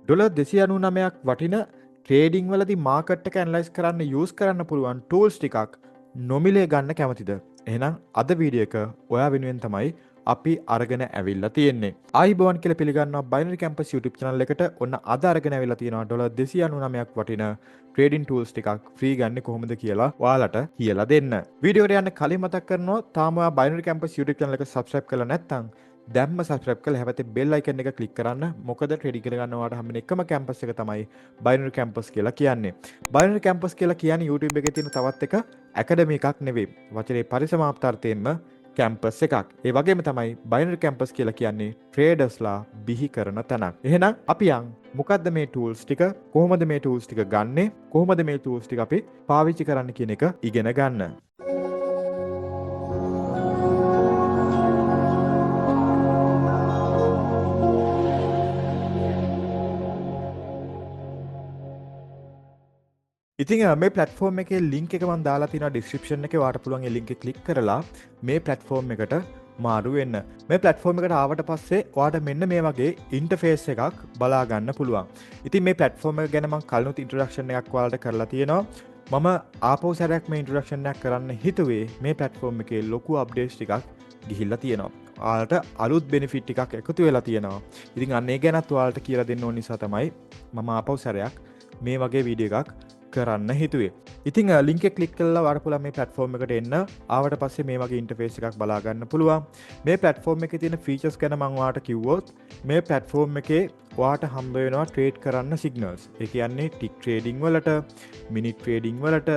$299ක් වටින ට්‍රේඩිං වලදී මාකට් එක ඇනලයිස් කරන්න යූස් කරන්න පුළුවන් ටූල්ස් ටිකක් නොමිලේ ගන්න කැමතිද? එහෙනම් අද වීඩියෝ එක ඔයා වෙනුවෙන් තමයි අපි අරගෙන ඇවිල්ලා තියෙන්නේ. ආයිබෝන් කියලා පිළිගන්නවා බයිනරි කැම්පස් YouTube channel එකට. ඔන්න අද අරගෙන ඇවිල්ලා තියෙනවා $299ක් වටින ට්‍රේඩින් ටූල්ස් ටිකක් ෆ්‍රී ගන්න කොහොමද කියලා ඔයාලට කියලා දෙන්න. වීඩියෝට යන්න කලින් මතක් කරනවා තාම ඔයා බයිනරි කැම්පස් YouTube channel එක subscribe කරලා නැත්නම් දැම්ම subscribe කරලා හැවතේ bell icon එක click කරන්න. මොකද ට්‍රේඩින් කරගන්න ඔයාලට හම්බෙන එකම කැම්පස් එක තමයි බයිනරි කැම්පස් කියලා කියන්නේ. බයිනරි කැම්පස් කියලා කියන්නේ YouTube එකේ තියෙන තවත් එක academy එකක් නෙවෙයි. වචනේ පරිසමාප්තාර්ථයෙන්ම කැම්පස් එකක්. ඒ වගේම තමයි බයිනරි කැම්පස් කියලා කියන්නේ ට්‍රේඩර්ස්ලා බිහි කරන තැනක්. එහෙනම් අපි යන් මොකද්ද මේ ටූල්ස් ටික? කොහොමද මේ ටූල්ස් ටික ගන්නෙ? කොහොමද මේ ටූල්ස් ටික අපි පාවිච්චි කරන්න කියන එක ඉගෙන ගන්න. ඉතින් මේ platform එකේ link එක මම දාලා තියෙනවා description එකේ. ඔයාලට පුළුවන් ඒ link එක click කරලා මේ platform එකට මාරු වෙන්න. මේ platform එකට ආවට පස්සේ ඔයාලට මෙන්න මේ වගේ interface එකක් බලා ගන්න පුළුවන්. ඉතින් මේ platform එක ගැන මම කලිනුත් introduction එකක් ඔයාලට කරලා තියෙනවා. මම ආපහු සැරයක් මේ introduction එකක් කරන්න හිතුවේ මේ platform එකේ ලොකු updates ටිකක් ගිහිල්ලා තියෙනවා. ඔයාලට අලුත් benefit ටිකක් එකතු වෙලා තියෙනවා. ඉතින් අන්න ඒ ගැනත් ඔයාලට කියලා දෙන්න ඕන නිසා තමයි මම ආපහු සැරයක් මේ වගේ වීඩියෝ එකක් කරන්න හිතුවේ. ඉතින් ලින්ක් එක ක්ලික් කරලා ඔයාලට පුළුවන් මේ platform එකට එන්න. ආවට පස්සේ මේ වගේ interface එකක් බලා ගන්න පුළුවන්. මේ platform එකේ තියෙන features ගැන මම ඔයාලට කිව්වොත් මේ platform එකේ ඔයාලට හම්බ වෙනවා trade කරන්න signals. ඒ කියන්නේ tick trading වලට, minute trading වලට,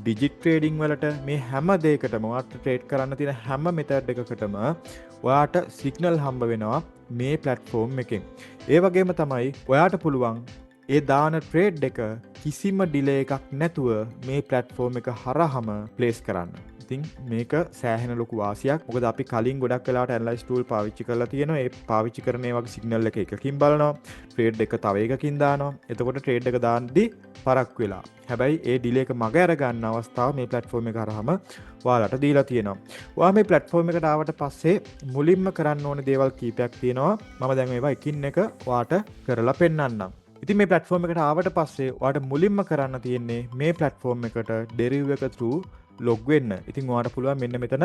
digit trading වලට මේ හැම දෙයකටම ඔයාලට trade කරන්න තියෙන හැම method එකකටම ඔයාලට signal හම්බ වෙනවා මේ platform එකෙන්. ඒ වගේම තමයි ඔයාලට පුළුවන් ඒ දාන ට්‍රේඩ් එක කිසිම ඩිලේ එකක් නැතුව මේ ප්ලැට්ෆෝම් එක හරහම ප්ලේස් කරන්න. ඉතින් මේක සෑහෙන ලොකු වාසියක්. මොකද අපි කලින් ගොඩක් වෙලාවට ඇනලයිස් ටූල් පාවිච්චි කරලා තියෙනවා. ඒ පාවිච්චි කරන ඒ වගේ සිග්නල් එක එකකින් බලනවා. ට්‍රේඩ් එක තව එකකින් දානවා. එතකොට ට්‍රේඩ් එක දාද්දි පරක් වෙලා. හැබැයි ඒ ඩිලේ එක මග අර ගන්න අවස්ථාව මේ ප්ලැට්ෆෝම් එක හරහම ඔයාලට දීලා තියෙනවා. ඔයා මේ ප්ලැට්ෆෝම් එකට ආවට පස්සේ මුලින්ම කරන්න ඕනේ දේවල් කීපයක් තියෙනවා. මම දැන් ඒවා එකින් එක ඔයාට කරලා පෙන්නන්නම්. ඉතින් මේ platform එකට ආවට පස්සේ ඔයාලට මුලින්ම කරන්න තියෙන්නේ මේ platform එකට derive එක through log වෙන්න. ඉතින් ඔයාලට පුළුවන් මෙන්න මෙතන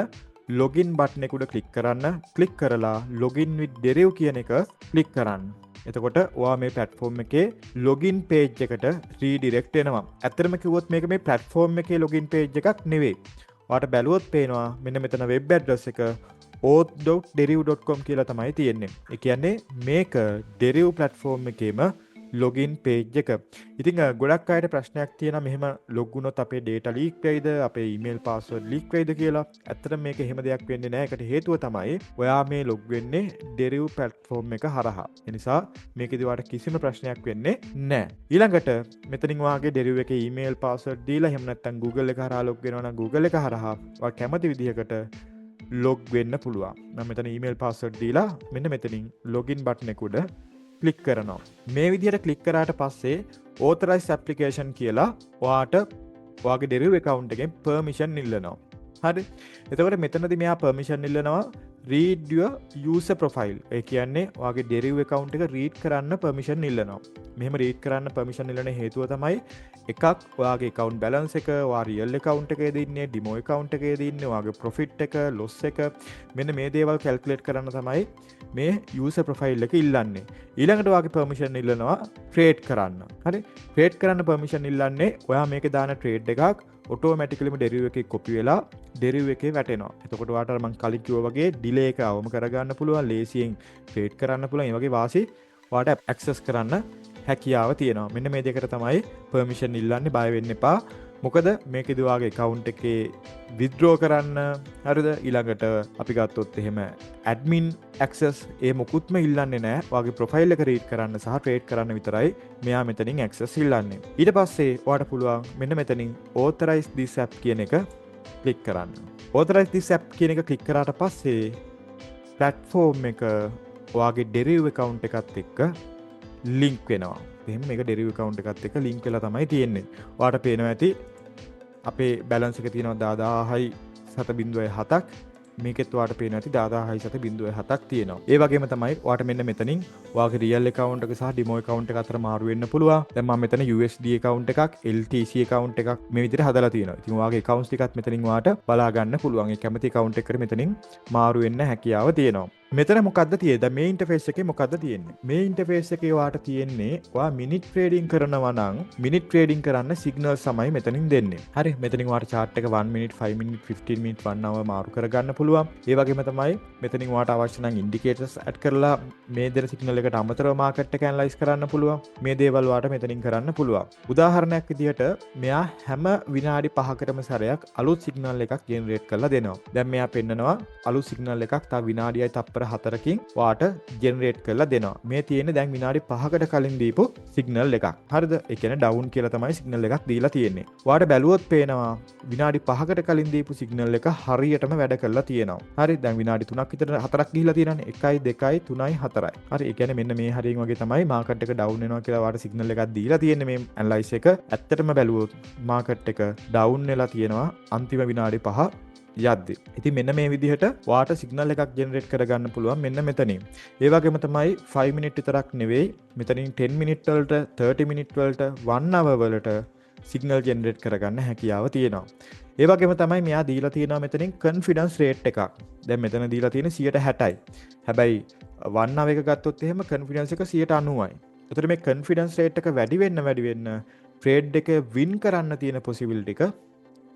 login button එක උඩ click කරන්න. click කරලා login with derive කියන එක click කරන්න. එතකොට ඔයා මේ platform එකේ login page එකට redirect වෙනවා. ඇත්තටම කිව්වොත් මේක මේ platform එකේ login page එකක් නෙවෙයි. ඔයාලට බැලුවොත් පේනවා මෙන්න මෙතන web address එක oauth.derive.com කියලා තමයි තියෙන්නේ. ඒ කියන්නේ මේක derive platform එකේම ලොගින් පේජ් එක. ඉතින් ගොඩක් අයට ප්‍රශ්නයක් තියෙනවා මෙහෙම ලොග් වුණොත් අපේ data leak වෙයිද, අපේ email password leak වෙයිද කියලා. ඇත්තටම මේක එහෙම දෙයක් වෙන්නේ නැහැ. ඒකට හේතුව තමයි ඔයා මේ ලොග් වෙන්නේ Derive platform එක හරහා. ඒ නිසා මේකේදී ඔයාලට කිසිම ප්‍රශ්නයක් වෙන්නේ නැහැ. ඊළඟට මෙතනින් ඔයාගේ Derive එකේ email password දීලා එහෙම නැත්නම් Google එක හරහා ලොග් වෙනවා නම් Google එක හරහා ඔයා කැමති විදිහකට ලොග් වෙන්න පුළුවන්. මම මෙතන email password දීලා මෙන්න මෙතනින් login button එක උඩ ක්ලික් කරනවා. මේ විදිහට ක්ලික් කරාට පස්සේ authorize application කියලා ඔයාට ඔයාගේ Derive account එකෙන් permission ඉල්ලනවා. හරි. එතකොට මෙතනදී මෙයා permission ඉල්ලනවා read your user profile. ඒ කියන්නේ ඔයාගේ Derive account එක read කරන්න permission ඉල්ලනවා. මෙහෙම read කරන්න permission ඉල්ලන හේතුව තමයි එකක් ඔයාගේ account balance එක, ඔයා real account එකේද ඉන්නේ, demo account එකේද ඉන්නේ, ඔයාගේ profit එක, loss එක මෙන්න මේ දේවල් calculate කරන්න තමයි මේ user profile එක ඉල්ලන්නේ. ඊළඟට ඔයාගේ permission ඉල්ලනවා trade කරන්න. හරි. trade කරන්න permission ඉල්ලන්නේ ඔයා මේකේ දාන trade එකක් ඔටෝමැටිකලිම Derive එකේ කොපි වෙලා Derive එකේ වැටෙනවා. එතකොට ඔයාට මම කලින් කිව්වා වගේ ඩිලේ එක අවම කරගන්න පුළුවන්, ලේසියෙන් ට්‍රේඩ් කරන්න පුළුවන්. මේ වගේ වාසි ඔයාට ඇක්සස් කරන්න හැකියාව තියෙනවා. මෙන්න මේ දෙකට තමයි permission ඉල්ලන්නේ. බය වෙන්න එපා. මොකද මේකේදී ඔයාගේ account එකේ withdraw කරන්න, හරිද? ඊළඟට අපි ගත්තොත් එහෙම admin access ඒ මොකුත්ම ඉල්ලන්නේ නැහැ. ඔයාගේ profile එක read කරන්න සහ trade කරන්න විතරයි මෙයා මෙතනින් access ඉල්ලන්නේ. ඊට පස්සේ ඔයාට පුළුවන් මෙන්න මෙතනින් authorize this app කියන එක click කරන්න. authorize this app කියන එක click කරාට පස්සේ platform එක ඔයාගේ Derive account එකත් එක්ක link වෙනවා. එහෙනම් මේක Derive account එකත් එක්ක link වෙලා තමයි තියෙන්නේ. ඔයාට පේනවා ඇති අපේ balance එක තියෙනවා 10000යි 7.7ක්. මේකෙත් ඔයාලට පේන ඇති 10007.7ක් තියෙනවා. ඒ වගේම තමයි ඔයාලට මෙන්න මෙතනින් ඔයාගේ රියල් account එක සහ ඩිමෝ account එක අතර මාරු වෙන්න පුළුවන්. දැන් මම මෙතන USD account එකක් LTC account එකක් මේ විදිහට හදලා තියෙනවා. ඉතින් ඔයාගේ accounts ටිකත් මෙතනින් ඔයාලට බලා ගන්න පුළුවන්. ඒ කැමති account එකකට මෙතනින් මාරු වෙන්න හැකියාව තියෙනවා. මෙතන මොකක්ද තියෙන්නේ? දැන් මේ ඉන්ටර්ෆේස් එකේ මොකක්ද තියෙන්නේ? මේ ඉන්ටර්ෆේස් එකේ ඔයාට තියෙන්නේ ඔයා මිනිට් ට්‍රේඩින් කරනවා නම් මිනිට් ට්‍රේඩින් කරන්න සිග්නල්ස් තමයි මෙතනින් දෙන්නේ. හරි. මෙතනින් ඔයාට chart එක 1 minute 5 minute 15 minute 1 hour මාරු කරගන්න පුළුවන්. ඒ වගේම තමයි මෙතනින් ඔයාට අවශ්‍ය නම් indicators add කරලා මේ දෙන සිග්නල් එකට අමතරව මාකට් එක ඇනලයිස් කරන්න පුළුවන්. මේ දේවල් ඔයාට මෙතනින් කරන්න පුළුවන්. උදාහරණයක් විදිහට මෙයා හැම විනාඩි 5කටම සැරයක් අලුත් සිග්නල් එකක් ජෙනරේට් කරලා දෙනවා. දැන් මෙයා පෙන්නනවා අලුත් සිග්නල් එකක් තව විනාඩියයි තප්පර 4කින් වාට ජෙනරේට් කරලා දෙනවා. මේ තියෙන්නේ දැන් විනාඩි 5කට කලින් දීපු සිග්නල් එකක්. හරිද? ඒ කියන්නේ ඩවුන් කියලා තමයි සිග්නල් එකක් දීලා තියෙන්නේ. වාට බැලුවොත් පේනවා විනාඩි 5කට කලින් දීපු සිග්නල් එක හරියටම වැඩ කරලා තියෙනවා. හරි. දැන් විනාඩි 3ක් විතර 4ක් ගිහිලා තියෙනවානේ. 1යි 2යි 3යි 4යි. හරි. ඒ කියන්නේ මෙන්න මේ හරියෙන් වගේ තමයි මාකට් එක ඩවුන් වෙනවා කියලා වාට සිග්නල් එකක් දීලා තියෙන්නේ මේ ඇනලයිස් එක. ඇත්තටම බැලුවොත් මාකට් එක ඩවුන් වෙලා තියෙනවා අන්තිම විනාඩි 5 යද්දි. ඉතින් මෙන්න මේ විදිහට වාට සිග්නල් එකක් ජෙනරේට් කරගන්න පුළුවන් මෙන්න මෙතනින්. ඒ වගේම තමයි 5 මිනිත් විතරක් නෙවෙයි මෙතනින් 10 මිනිත් වලට 30 මිනිත් වලට 1 hour වලට සිග්නල් ජෙනරේට් කරගන්න හැකියාව තියෙනවා. ඒ වගේම තමයි මෙයා දීලා තියෙනවා මෙතනින් කොන්ෆිඩන්ස් රේට් එකක්. දැන් මෙතන දීලා තියෙන්නේ 60යි. හැබැයි 1 hour එක ගත්තොත් එහෙම කොන්ෆිඩන්ස් එක 90යි. එතකොට මේ කොන්ෆිඩන්ස් රේට් එක වැඩි වෙන්න ට්‍රේඩ් එක වින් කරන්න තියෙන පොසිබිලිටි එක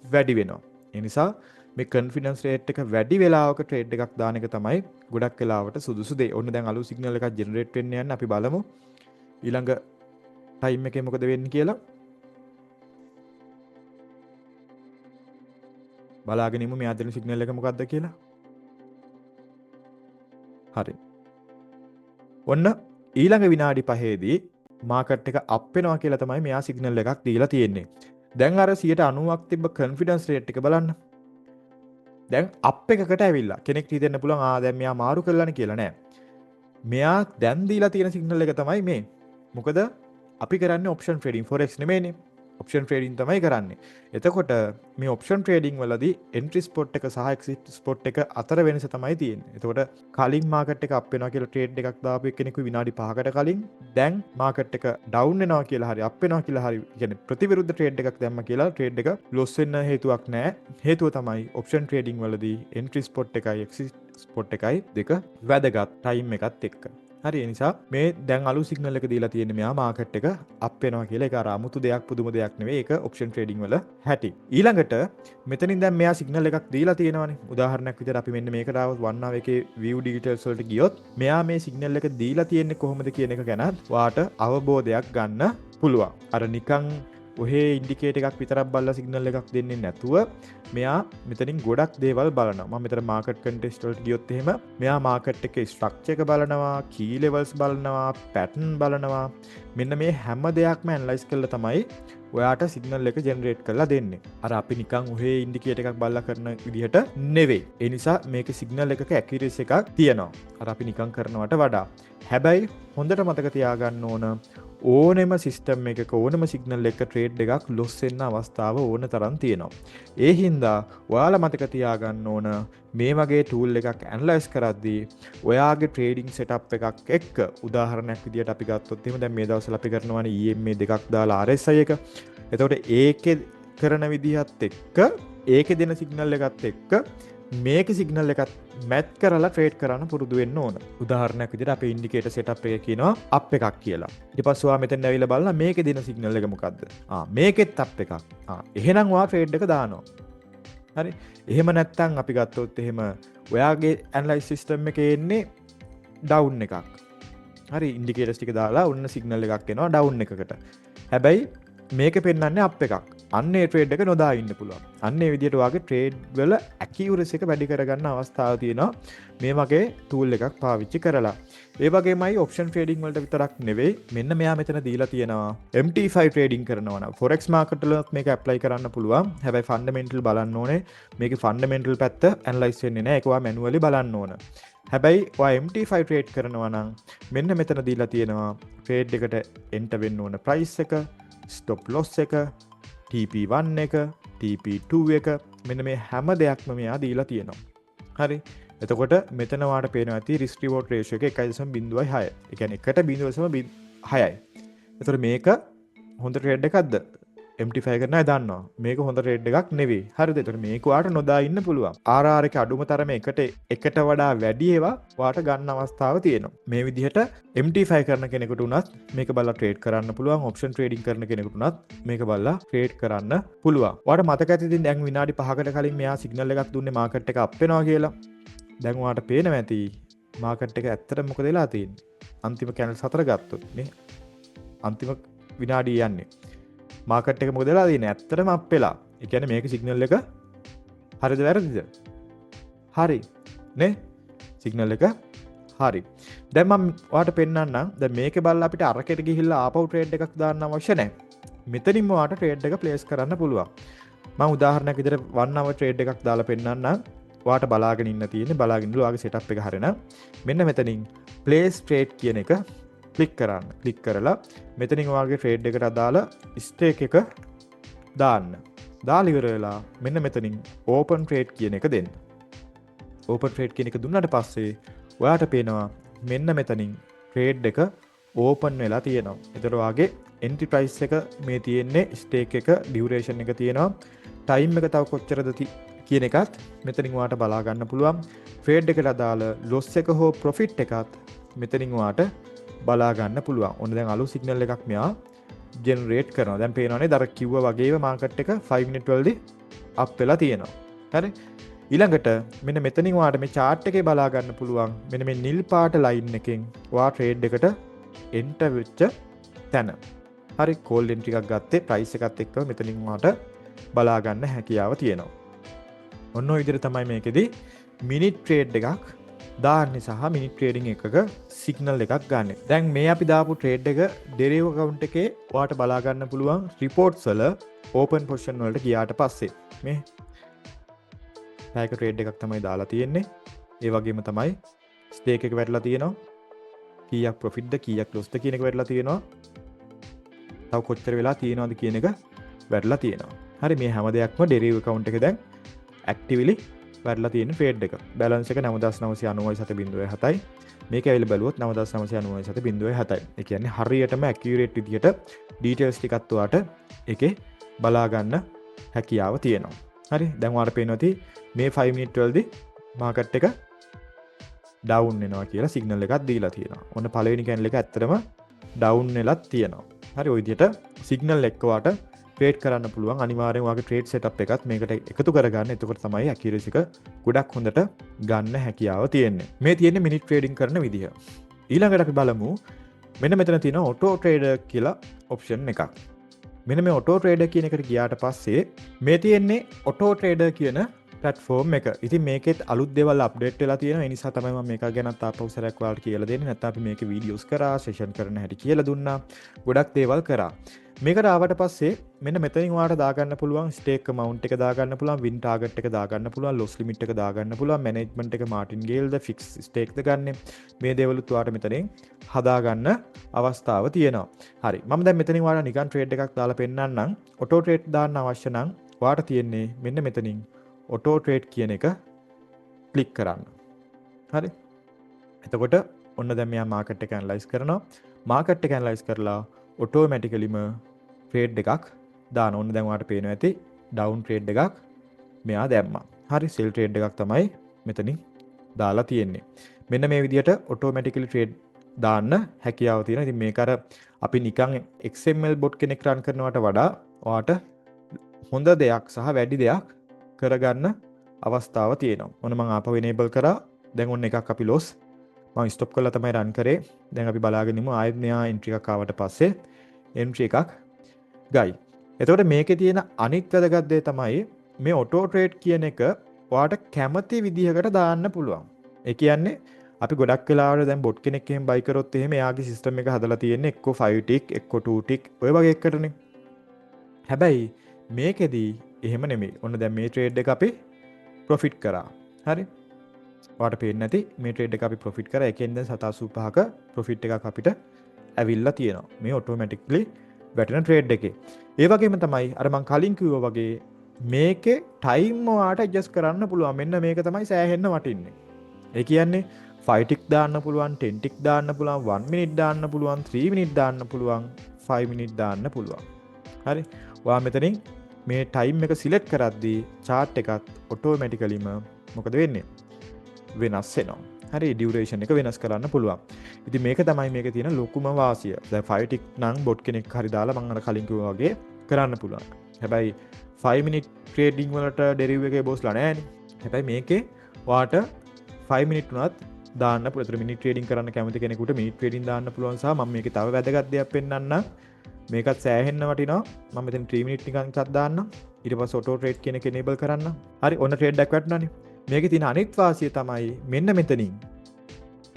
වැඩි වෙනවා. ඒ නිසා මේ කොන්ෆිඩන්ස් රේට් එක වැඩි වෙලාවක ට්‍රේඩ් එකක් දාන එක තමයි ගොඩක් වෙලාවට සුදුසු දේ. ඔන්න දැන් අලුත් සිග්නල් එකක් ජෙනරේට් වෙන්න යන අපි බලමු ඊළඟ ටයිම් එකේ මොකද වෙන්නේ කියලා. බලාගෙන ඉමු මෙයා දෙන සිග්නල් එක මොකක්ද කියලා. හරි. ඔන්න ඊළඟ විනාඩි 5ේදී මාකට් එක අප් වෙනවා කියලා තමයි මෙයා සිග්නල් එකක් දීලා තියෙන්නේ. දැන් අර 90ක් තිබ්බ කොන්ෆිඩන්ස් රේට් එක බලන්න. දැන් අප් එකකට ඇවිල්ලා කෙනෙක් හිතෙන්න පුළුවන් දැන් මෙයා මාරු කරලානේ කියලා. නෑ. මෙයා දැන් දීලා තියෙන සිග්නල් එක තමයි මේ. මොකද අපි කරන්නේ ඔප්ෂන් ට්‍රේඩින් forex නෙමෙයිනේ. ඔප්ෂන් ට්‍රේඩින් තමයි කරන්නේ. එතකොට මේ ඔප්ෂන් ට්‍රේඩින් වලදී එන්ට්‍රි ස්පොට් එක සහ එක්සිට් ස්පොට් එක අතර වෙනස තමයි තියෙන්නේ. එතකොට කලින් මාකට් එක අප් වෙනවා කියලා ට්‍රේඩ් එකක් දාපු කෙනෙකු විනාඩි 5කට කලින් දැන් මාකට් එක ඩවුන් වෙනවා කියලා හරි අප් වෙනවා කියලා හරි කියන්නේ ප්‍රතිවිරුද්ධ ට්‍රේඩ් එකක් දැම්ම කියලා ට්‍රේඩ් එක ලොස් වෙන්න හේතුවක් නැහැ. හේතුව තමයි ඔප්ෂන් ට්‍රේඩින් වලදී එන්ට්‍රි ස්පොට් එකයි එක්සිට් ස්පොට් එකයි දෙක වැදගත් ටයිම් එකත් එක්ක. හරි. ඒ නිසා මේ දැන් අලුත් සිග්නල් එක දීලා තියෙන්නේ මෙයා මාකට් එක අප් වෙනවා කියලා. ඒක අර 아무තු දෙයක් පුදුම දෙයක් නෙවෙයි. ඒක ඔප්ෂන් ට්‍රේඩින් වල හැටි. ඊළඟට මෙතනින් දැන් මෙයා සිග්නල් එකක් දීලා තියෙනවානේ. උදාහරණයක් විදිහට අපි මෙන්න මේකට ආවොත් 1 hour එකේ view details වලට ගියොත් මෙයා මේ සිග්නල් එක දීලා තියෙන්නේ කොහොමද කියන එක ගැන වාට අවබෝධයක් ගන්න පුළුවන්. අර නිකන් ඔහේ ඉන්ඩිකේටර් එකක් විතරක් බලලා සිග්නල් එකක් දෙන්නේ නැතුව මෙයා මෙතනින් ගොඩක් දේවල් බලනවා. මම මෙතන මාකට් කන්ටෙස්ට් වලට ගියොත් එහෙම මෙයා මාකට් එකේ ස්ට්‍රක්චර් එක බලනවා, කී ලෙවල්ස් බලනවා, පැටර්න් බලනවා. මෙන්න මේ හැම දෙයක්ම ඇනලයිස් කරලා තමයි ඔයාට සිග්නල් එක ජෙනරේට් කරලා දෙන්නේ. අර අපි නිකන් ඔහේ ඉන්ඩිකේටර් එකක් බලලා කරන විදිහට නෙවෙයි. ඒ නිසා මේකේ සිග්නල් එකක ඇකියුරසි එකක් තියෙනවා. අර අපි නිකන් කරනවට වඩා. හැබැයි හොඳට මතක තියාගන්න ඕන ඕනෙම සිස්ටම් එකක ඕනම සිග්නල් එක ට්‍රේඩ් එකක් ලොස් වෙන්න අවස්ථාව ඕන තරම් තියෙනවා. ඒ හින්දා ඔයාලා මතක තියාගන්න ඕන මේ වගේ ටූල් එකක් ඇනලයිස් කරද්දී ඔයාගේ ට්‍රේඩින් සෙටප් එකක් එක්ක උදාහරණයක් විදියට අපි ගත්තොත් එහෙම දැන් මේ දවස්වල අපි කරනවානේ EMA දෙකක් දාලා RSI එක. එතකොට ඒකේ කරන විදිහත් එක්ක ඒකේ දෙන සිග්නල් එකත් එක්ක මේකේ සිග්නල් එකත් මැච් කරලා ට්‍රේඩ් කරන්න පුරුදු වෙන්න ඕන. උදාහරණයක් විදිහට අපේ ඉන්ඩිකේටර් සෙටප් එක කියනවා අප් එකක් කියලා. ඊට පස්සේ ඔයා මෙතෙන් ඇවිල්ලා බලලා මේකේ දෙන සිග්නල් එක මොකද්ද? මේකෙත් අප් එකක්. එහෙනම් ඔයා ට්‍රේඩ් එක දානවා. හරි. එහෙම නැත්නම් අපි ගත්තොත් එහෙම ඔයාගේ ඇනලයිස් සිස්ටම් එකේ එන්නේ ඩවුන් එකක්. හරි. ඉන්ඩිකේටර්ස් ටික දාලා ඔන්න සිග්නල් එකක් එනවා ඩවුන් එකකට. හැබැයි මේක පෙන්වන්නේ අප් එකක්. අන්නේ ට්‍රේඩ් එක නොදා ඉන්න පුළුවන්. අන්නේ විදිහට වාගේ ට්‍රේඩ් වල ඇකියුරසි එක වැඩි කරගන්න අවස්ථාව තියෙනවා මේ වගේ ටූල් එකක් පාවිච්චි කරලා. ඒ වගේමයි ඔප්ෂන් ට්‍රේඩින් වලට විතරක් නෙවෙයි මෙන්න මෙයා මෙතන දීලා තියෙනවා MT5 ට්‍රේඩින් කරනවා නම් forex market වලත් මේක ඇප්ලයි කරන්න පුළුවන්. හැබැයි ෆන්ඩමෙන්ටල් බලන්න ඕනේ. මේකේ ෆන්ඩමෙන්ටල් පැත්ත ඇනලයිස් වෙන්නේ නැහැ. ඒක ඔයා මැනුවලි බලන්න ඕන. හැබැයි ඔයා MT5 ට්‍රේඩ් කරනවා නම් මෙන්න මෙතන දීලා තියෙනවා ට්‍රේඩ් එකට එන්ටර් වෙන්න ඕන ප්‍රයිස් එක, ස්ටොප් ලොස් එක, TP1 එක, TP2 එක මෙන්න මේ හැම දෙයක්ම මෙයා දීලා තියෙනවා. හරි. එතකොට මෙතන වාට පේනවා ඇති රිස්ක් රිවෝඩ් රේෂියෝ එක 1.06. ඒ කියන්නේ 1.06යි. එතකොට මේක හොඳ ට්‍රේඩ් එකක්ද? MT5 කරන අය දන්නවා. මේක හොඳ ට්‍රේඩ් එකක් නෙවෙයි. හරිද? එතකොට මේක වාට නොදා ඉන්න පුළුවන්. RR එක අඩුම තරමේ එකට වඩා වැඩි ඒවා වාට ගන්න අවස්ථාව තියෙනවා. මේ විදිහට MT5 කරන කෙනෙකුට උනත් මේක බලලා ට්‍රේඩ් කරන්න පුළුවන්. ඔප්ෂන් ට්‍රේඩින් කරන කෙනෙකුට උනත් මේක බලලා ට්‍රේඩ් කරන්න පුළුවන්. වාට මතක ඇති ඉතින් දැන් විනාඩි 5කට කලින් මෙයා සිග්නල් එකක් දුන්නේ මාකට් එක අප් වෙනවා කියලා. දැන් වාට පේනවා ඇති මාකට් එක ඇත්තටම මොකද වෙලා තියෙන්නේ? අන්තිම කැනල් 4 ගත්තොත් මේ අන්තිම විනාඩිය යන්නේ. මාකට් එක මොකද වෙලා තියෙන්නේ? ඇත්තටම අප් වෙලා. ඒ කියන්නේ මේක සිග්නල් එක හරිද වැරදිද? හරි. නේ? සිග්නල් එක හරි. දැන් මම ඔයාලට පෙන්නන්නම්. දැන් මේකේ බලලා අපිට අරකට ගිහිල්ලා ආපහු ට්‍රේඩ් එකක් දාන්න අවශ්‍ය නැහැ. මෙතනින්ම ඔයාලට ට්‍රේඩ් එක ප්ලේස් කරන්න පුළුවන්. මම උදාහරණයක් විදිහට 1 hour ට්‍රේඩ් එකක් දාලා පෙන්නන්නම්. ඔයාලට බලාගෙන ඉන්න තියෙන්නේ. බලාගෙන ඉන්න ඔයාගේ setup එක හරියනම් මෙන්න මෙතනින් place trade කියන එක ක්ලික් කරන්න. ක්ලික් කරලා මෙතනින් ඔයාගේ ට්‍රේඩ් එකට අදාළ ස්ටේක් එක දාන්න. දාලා ඉවර වෙලා මෙන්න මෙතනින් open trade කියන එක දෙන්න. open trade කියන එක දුන්නාට පස්සේ ඔයාට පේනවා මෙන්න මෙතනින් ට්‍රේඩ් එක open වෙලා තියෙනවා. ඒතර ඔයාගේ entry price එක මේ තියෙන්නේ stake එක duration එක තියෙනවා. time එක තව කොච්චරද කියන එකත් මෙතනින් ඔයාට බලා ගන්න පුළුවන්. ට්‍රේඩ් එකට අදාළ loss එක හෝ profit එකත් මෙතනින් ඔයාට බලා ගන්න පුළුවන්. ඔන්න දැන් අලුත් සිග්නල් එකක් මෙයා ජෙනරේට් කරනවා. දැන් පේනවනේ දර කිව්වා වගේම මාකට් එක 5 minute වලදී අප් වෙලා තියෙනවා. හරි. ඊළඟට මෙන්න මෙතනින් ඔයාට මේ chart එකේ බලා ගන්න පුළුවන්. මෙන්න මේ නිල් පාට line එකෙන් ඔයා ට්‍රේඩ් එකට enter වෙච්ච තැන. හරි. call entry එකක් ගත්තේ price එකත් එක්ක මෙතනින් ඔයාට බලා ගන්න හැකියාව තියෙනවා. ඔන්න ඔය විදිහට තමයි මේකෙදි minute trade එකක් දාන්නේ සහ මිනිත් ට්‍රේඩින් එකක සිග්නල් එකක් ගන්න. දැන් මේ අපි දාපු ට්‍රේඩ් එක ඩෙරිව් account එකේ ඔයාට බලා ගන්න පුළුවන් රිපෝට්ස් වල ඕපන් පොසිෂන් වලට ගියාට පස්සේ මේ පැයක ට්‍රේඩ් එකක් තමයි දාලා තියෙන්නේ. ඒ වගේම තමයි ස්ටේක් එක වැටලා තියෙනවා. කීයක් ප්‍රොෆිට්ද කීයක් ලොස්ද කියන එක වැටලා තියෙනවා. තව කොච්චර වෙලා තියෙනවද කියන එක වැටලා තියෙනවා. හරි මේ හැම දෙයක්ම ඩෙරිව් account එකේ දැන් ඇක්ටිව්ලි වැටලා තියෙන ට්‍රේඩ් එක. බැලන්ස් එක 9997.7යි. මේක ඇවිල්ලා බැලුවොත් 9997.7යි. ඒ කියන්නේ හරියටම ඇකියුරේට් විදියට ඩීටේල්ස් ටිකත් ඔයාට ඒකේ බලා ගන්න හැකියාව තියෙනවා. හරි. දැන් ඔයාලට පේනවා ඇති මේ 5 minute වලදී මාකට් එක ඩවුන් වෙනවා කියලා සිග්නල් එකක් දීලා තියෙනවා. ඔන්න පළවෙනි කැන්ඩල් එක ඇත්තටම ඩවුන් වෙලත් තියෙනවා. හරි. ওই විදියට සිග්නල් එක්ක ඔයාට ට්‍රේඩ් කරන්න පුළුවන්. අනිවාර්යෙන් ඔයාගේ ට්‍රේඩ් සෙටප් එකත් මේකට එකතු කරගන්න. එතකොට තමයි ඇකියුරසි එක ගොඩක් හොඳට ගන්න හැකියාව තියෙන්නේ. මේ තියෙන්නේ මිනිත් ට්‍රේඩින් කරන විදිහ. ඊළඟට අපි බලමු මෙන්න මෙතන තියෙන ඔටෝ ට්‍රේඩර් කියලා ඔප්ෂන් එකක්. මෙන්න මේ ඔටෝ ට්‍රේඩර් කියන එකට ගියාට පස්සේ මේ තියෙන්නේ ඔටෝ ට්‍රේඩර් කියන platform එක. ඉතින් මේකෙත් අලුත් දේවල් අප්ඩේට් වෙලා තියෙනවා. ඒ නිසා තමයි මම මේක ගැන තාපව සරයක් ඔයාලට කියලා දෙන්නේ. නැත්නම් අපි මේකේ වීඩියෝස් කරා, සෙෂන් කරන හැටි කියලා දුන්නා. ගොඩක් දේවල් කරා. මේකට ආවට පස්සේ මෙන්න මෙතනින් ඔයාලට දාගන්න පුළුවන් ස්ටේක් amount එක දාගන්න පුළුවන්, win target එක දාගන්න පුළුවන්, loss limit එක දාගන්න පුළුවන්, management එක martingale ද fix stake ද ගන්න. මේ දේවලුත් ඔයාලට මෙතනින් හදාගන්න අවස්ථාව තියෙනවා. හරි. මම දැන් මෙතනින් ඔයාලට නිකන් ට්‍රේඩ් එකක් දාලා පෙන්නන්නම්. ඔටෝ ට්‍රේඩ් දාන්න අවශ්‍ය නම් ඔයාලට තියෙන්නේ මෙන්න මෙතනින් ඔටෝ ට්‍රේඩ් කියන එක ක්ලික් කරන්න. හරි. එතකොට ඔන්න දැන් මෙයා මාකට් එක ඇනලයිස් කරනවා. මාකට් එක ඇනලයිස් කරලා ඔටෝමැටිකලිම ට්‍රේඩ් එකක් දාන. ඔන්න දැන් ඔයාලට පේනවා ඇති ඩවුන් ට්‍රේඩ් එකක් මෙයා දැම්මා. හරි. සෙල් ට්‍රේඩ් එකක් තමයි මෙතනින් දාලා තියෙන්නේ. මෙන්න මේ විදිහට ඔටෝමැටිකලි ට්‍රේඩ් දාන්න හැකියාව තියෙනවා. ඉතින් මේක අර අපි නිකන් XML bot කෙනෙක් රන් කරනවට වඩා ඔයාට හොඳ දෙයක් සහ වැඩි දෙයක් කරගන්න අවස්ථාව තියෙනවා. ඔන්න මම ආපහු enable කරා. දැන් ඔන්න එකක් අපි loss මම ස්ටොප් කරලා තමයි රන් කරේ. දැන් අපි බලාගෙන ඉමු ආයෙත් මෙයා එන්ට්‍රි එකක් ආවට පස්සේ එන්ට්‍රි එකක් ගයි. එතකොට මේකේ තියෙන අනිත් වැදගත් දේ තමයි මේ ඔටෝ ට්‍රේඩ් කියන එක ඔයාට කැමති විදිහකට දාන්න පුළුවන්. ඒ කියන්නේ අපි ගොඩක් වෙලාවට දැන් බොට් කෙනෙක් එහෙම බයි කරොත් එහෙම එයාගේ සිස්ටම් එක හදලා තියෙන්නේ එක්ක 5 ටික් එක්ක 2 ටික් ඔය වගේ එකකටනේ. හැබැයි මේකෙදී එහෙම නෙමෙයි. ඔන්න දැන් මේ ට්‍රේඩ් එක අපි ප්‍රොෆිට් කරා. හරි. ඔයාලට පේන්නේ නැති මේ ට්‍රේඩ් එක අපි ප්‍රොෆිට් කරා. ඒකෙන් දැන් 785ක ප්‍රොෆිට් එකක් අපිට ඇවිල්ලා තියෙනවා. මේ ඔටෝමැටික්ලි වැටෙන ට්‍රේඩ් එකේ. ඒ වගේම තමයි අර මම කලින් කිව්වා වගේ මේකේ ටයිම් වාට ඇඩ්ජස්ට් කරන්න පුළුවන්. මෙන්න මේක තමයි සෑහෙන්න වටින්නේ. ඒ කියන්නේ 5 ටික් දාන්න පුළුවන්, 10 ටික් දාන්න පුළුවන්, 1 මිනිත් දාන්න පුළුවන්, 3 මිනිත් දාන්න පුළුවන්, 5 මිනිත් දාන්න පුළුවන්. හරි. ඔයා මෙතනින් මේ ටයිම් එක සිලෙක්ට් කරද්දී chart එකත් ඔටෝමැටිකලිම මොකද වෙන්නේ? වෙනස් වෙනවා. හරි, ඩියුරේෂන් එක වෙනස් කරන්න පුළුවන්. ඉතින් මේක තමයි මේකේ තියෙන ලොකුම වාසිය. දැන් 5 ටික් නම් බොට් කෙනෙක් හරි දාලා මම අර කලින් කිව්වා වගේ කරන්න පුළුවන්. හැබැයි 5 මිනිත් ට්‍රේඩින් වලට ඩෙරිව් එකේ බොස්ලා නැහැනේ. හැබැයි මේකේ වාට 5 මිනිත් උනත් දාන්න පුළුවන්. ඒතර මිනිත් ට්‍රේඩින් කරන්න කැමති කෙනෙකුට මිනිත් ට්‍රේඩින් දාන්න පුළුවන් සහ මම මේකේ තව වැදගත් දෙයක් පෙන්නන්නම්. මේකත් සෑහෙන්න වටිනවා. මම මෙතන 3 මිනිත් නිකන් එකක් දාන්නම්. ඊට පස්සේ ඔටෝ ට්‍රේඩ් කියන එක enable කරන්න. හරි, ඔන්න ට්‍රේඩ් එකක් වැටුණානේ. මේකේ තියෙන අනිත් වාසිය තමයි මෙන්න මෙතනින්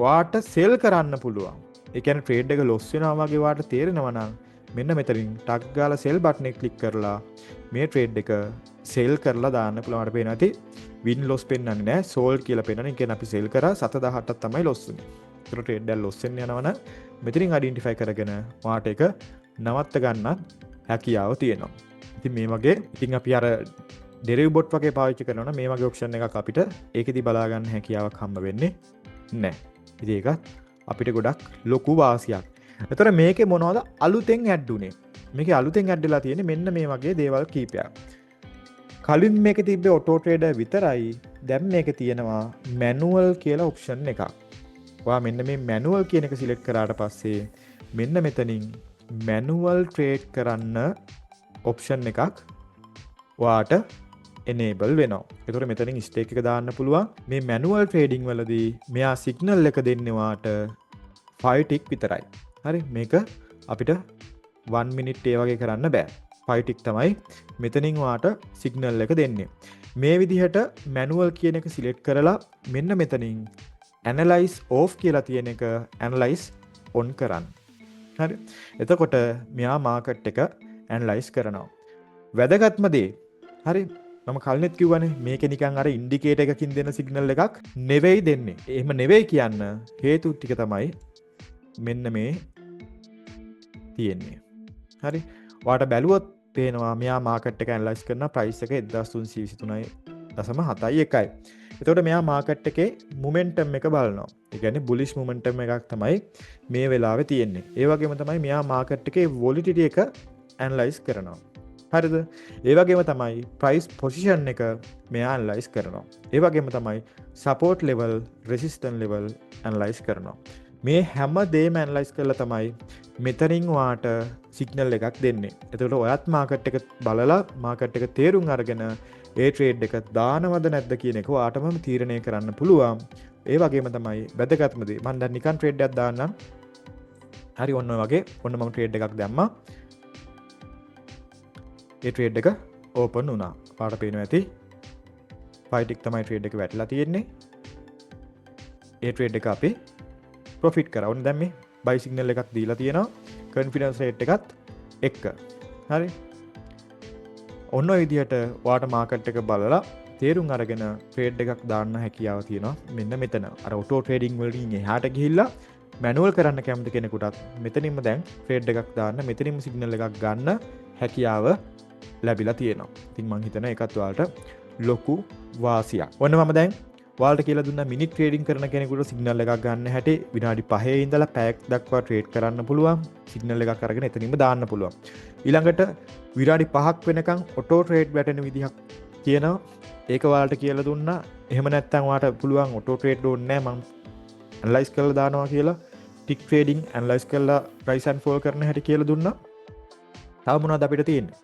වාට සෙල් කරන්න පුළුවන්. ඒ කියන්නේ ට්‍රේඩ් එක ලොස් වෙනවා වගේ වාට තේරෙනවා නම් මෙන්න මෙතනින් ටක් ගාලා සෙල් බටන් එක ක්ලික් කරලා මේ ට්‍රේඩ් එක සෙල් කරලා දාන්න පුළුවන්. අපිට පේනවා ඇති වින් ලොස් පෙන්වන්නේ නැහැ, සෝල්ඩ් කියලා පෙන්වන්නේ. ඒ කියන්නේ අපි සෙල් කරා 718ක් තමයි ලොස් වුනේ. ඒතර ට්‍රේඩ් එක ලොස් වෙන්න යනවා නම් මෙතනින් අයිඩෙන්ටිෆයි කරගෙන වාට එක නවත්ත ගන්න හැකියාව තියෙනවා. ඉතින් මේ වගේ ඉතින් අපි අර ඩෙරිව් බොට් වගේ පාවිච්චි කරනවා නම් මේ වගේ ඔප්ෂන් එකක් අපිට ඒකෙදි බලා ගන්න හැකියාවක් හම්බ වෙන්නේ නැහැ. ඉතින් ඒකත් අපිට ගොඩක් ලොකු වාසියක්. එතකොට මේකේ මොනවද අලුතෙන් ඇඩ් උනේ? මේකේ අලුතෙන් ඇඩ් වෙලා තියෙන්නේ මෙන්න මේ වගේ දේවල් කීපයක්. කලින් මේකේ තිබ්බේ ඔටෝ ට්‍රේඩර් විතරයි. දැන් මේකේ තියෙනවා මැනුවල් කියලා ඔප්ෂන් එකක්. ඔයා මෙන්න මේ මැනුවල් කියන එක සිලෙක්ට් කරාට පස්සේ මෙන්න මෙතනින් මැනුවල් ට්‍රේඩ් කරන්න ඔප්ෂන් එකක් ඔයාට enable වෙනවා. ඒතකොට මෙතනින් ස්ටේක් එක දාන්න පුළුවන්. මේ මැනුවල් ට්‍රේඩින් වලදී මෙයා සිග්නල් එක දෙන්නේ වාට 5 ටික් විතරයි. හරි, මේක අපිට 1 මිනිත් ඒ වගේ කරන්න බෑ. 5 ටික් තමයි මෙතනින් වාට සිග්නල් එක දෙන්නේ. මේ විදිහට මැනුවල් කියන එක සිලෙක්ට් කරලා මෙන්න මෙතනින් analyze off කියලා තියෙන එක analyze on කරන්න. හරි. එතකොට මෙයා මාකට් එක analyze කරනවා. වැදගත්ම දේ. හරි. මම කලින්ත් කිව්වනේ මේක නිකන් අර ඉන්ඩිකේටර් එකකින් දෙන සිග්නල් එකක් නෙවෙයි දෙන්නේ. එහෙම නෙවෙයි කියන්න හේතු ටික තමයි මෙන්න මේ තියෙන්නේ. හරි. ඔයාට බැලුවොත් පේනවා මෙයා මාකට් එක ඇනලයිස් කරන ප්‍රයිස් එක 1323.71යි. එතකොට මෙයා මාකට් එකේ මොමන්ටම් එක බලනවා. ඒ කියන්නේ බුලිෂ් මොමන්ටම් එකක් තමයි මේ වෙලාවේ තියෙන්නේ. ඒ වගේම තමයි මෙයා මාකට් එකේ වොලිටිටි එක ඇනලයිස් කරනවා. හරිද? ඒ වගේම තමයි ප්‍රයිස් පොසිෂන් එක මෙයා ඇනලයිස් කරනවා. ඒ වගේම තමයි support level, resistant level analyse කරනවා. මේ හැම දෙයක්ම ඇනලයිස් කරලා තමයි මෙතනින් වාට සිග්නල් එකක් දෙන්නේ. එතකොට ඔයත් මාකට් එක බලලා මාකට් එක තේරුම් අරගෙන ඒ ට්‍රේඩ් එක දානවද නැද්ද කියන එක ඔයාටම තීරණය කරන්න පුළුවන්. ඒ වගේම තමයි වැදගත්ම දේ. මම දැන් නිකන් ට්‍රේඩ් එකක් දාන්නම්. හරි, ඔන්න ඔය වගේ ඔන්න මම ට්‍රේඩ් එකක් දැම්මා. ඒ ට්‍රේඩ් එක ඕපන් වුණා. ඔයාලට පේනවා ඇති 5 ටික් තමයි ට්‍රේඩ් එක වැටලා තියෙන්නේ. ඒ ට්‍රේඩ් එක අපි ප්‍රොෆිට් කරා. ඔන්න දැන් මේ බයි සිග්නල් එකක් දීලා තියෙනවා. කොන්ෆිඩන්ස් රේට් එකත් එක්ක. හරි. ඔන්න ඔය විදිහට ඔයාට මාකට් එක බලලා තේරුම් අරගෙන ට්‍රේඩ් එකක් දාන්න හැකියාව තියෙනවා. මෙන්න මෙතන. අර ඔටෝ ට්‍රේඩින් වලින් එහාට ගිහිල්ලා මැනුවල් කරන්න කැමති කෙනෙකුටත් මෙතනින්ම දැන් ට්‍රේඩ් එකක් දාන්න, මෙතනින්ම සිග්නල් එකක් ගන්න හැකියාව ලැබිලා තියෙනවා. ඉතින් මම හිතනවා ඒකත් ඔයාලට ලොකු වාසියක්. ඔන්න මම දැන් ඔයාලට කියලා දුන්නා මිනිත් ට්‍රේඩින් කරන කෙනෙකුට සිග්නල් එකක් ගන්න හැටි. විනාඩි 5 ඉඳලා පැයක් දක්වා ට්‍රේඩ් කරන්න පුළුවන්. සිග්නල් එකක් අරගෙන එතනින්ම දාන්න පුළුවන්. ඊළඟට විනාඩි 5ක් වෙනකන් ඔටෝ ට්‍රේඩ් වැටෙන විදිහක් තියෙනවා. ඒක ඔයාලට කියලා දුන්නා. එහෙම නැත්නම් ඔයාලට පුළුවන් ඔටෝ ට්‍රේඩ් ඕනේ නැහැ, මම ඇනලයිස් කරලා දානවා කියලා. ටික් ට්‍රේඩින් ඇනලයිස් කරලා ප්‍රයිස් ඇන්ඩ් ෆෝල් කරන හැටි කියලා දුන්නා. තව මොනවද අපිට තියෙන්නේ?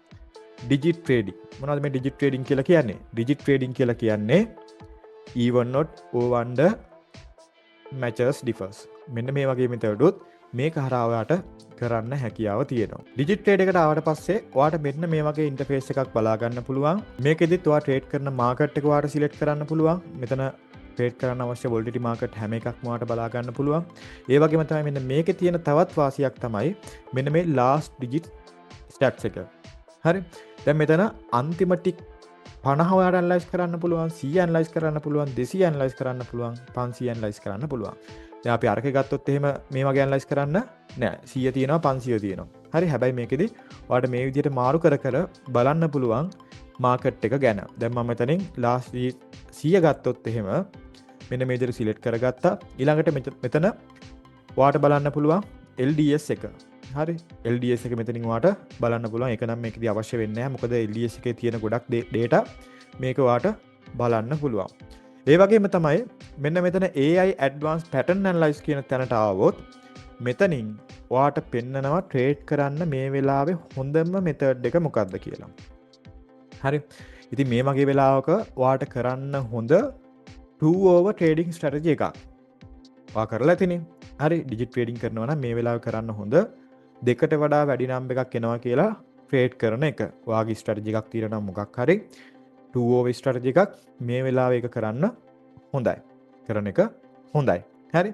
Digit trading. මොනවද මේ ඩිජිට් ට්‍රේඩින් කියලා කියන්නේ? ඩිජිට් ට්‍රේඩින් කියලා කියන්නේ even not over matches differs. මෙන්න මේ වගේ මෙතඩුත් මේක හරහා ඔයාට කරන්න හැකියාව තියෙනවා. ඩිජිට් ට්‍රේඩ් එකට ආවට පස්සේ ඔයාට මෙන්න මේ වගේ ඉන්ටර්ෆේස් එකක් බලා ගන්න පුළුවන්. මේකෙදිත් ඔයා ට්‍රේඩ් කරන මාකට් එක ඔයාට සිලෙක්ට් කරන්න පුළුවන්. මෙතන ට්‍රේඩ් කරන්න අවශ්‍ය වොලිටිටි මාකට් හැම එකක්ම ඔයාට බලා ගන්න පුළුවන්. ඒ වගේම තමයි මෙන්න මේකේ තියෙන තවත් වාසියක් තමයි මෙන්න මේ ලාස්ට් ඩිජිට් ස්ටැට්ස් එක. හරි. දැන් මෙතන අන්තිම ටික් 50 ඔයාට ඇනලයිස් කරන්න පුළුවන්, 100 ඇනලයිස් කරන්න පුළුවන්, 200 ඇනලයිස් කරන්න පුළුවන්, 500 ඇනලයිස් කරන්න පුළුවන්. දැන් අපි අරක ගත්තොත් එහෙම මේ වගේ ඇනලයිස් කරන්න නෑ. 100 තියෙනවා, 500 තියෙනවා. හරි. හැබැයි මේකෙදි ඔයාලට මේ විදිහට මාරු කර කර බලන්න පුළුවන් මාකට් එක ගැන. දැන් මම මෙතනින් ලාස්ට් 100 ගත්තොත් එහෙම මෙන්න මේ විදිහට සිලෙක්ට් කරගත්තා. ඊළඟට මෙතන ඔයාට බලන්න පුළුවන් LDS එක. හරි. LDS එක මෙතනින් ඔයාට බලන්න පුළුවන්. ඒක නම් මේකදී අවශ්‍ය වෙන්නේ නැහැ. මොකද LDS එකේ තියෙන ගොඩක් data මේක ඔයාට බලන්න පුළුවන්. ඒ වගේම තමයි මෙන්න මෙතන AI Advanced Pattern Analysis කියන තැනට ආවොත් මෙතනින් ඔයාට පෙන්නනවා ට්‍රේඩ් කරන්න මේ වෙලාවේ හොඳම මෙතඩ් එක මොකක්ද කියලා. හරි. ඉතින් මේ වගේ වෙලාවක ඔයාට කරන්න හොඳ 2 over trading strategy එකක්. ඔයා කරලා තිනේ. හරි. ඩිජිට් ට්‍රේඩින් කරනවා නම් මේ වෙලාවේ කරන්න හොඳ දෙකට වඩා වැඩි නම් එකක් එනවා කියලා ට්‍රේඩ් කරන එක. ඔයාගේ ස්ට්‍රැටජි එකක් තියෙනවා නම් මොකක් හරි 2 over ස්ට්‍රැටජි එකක් මේ වෙලාවේ ඒක කරන්න හොඳයි. කරන එක හොඳයි. හරි.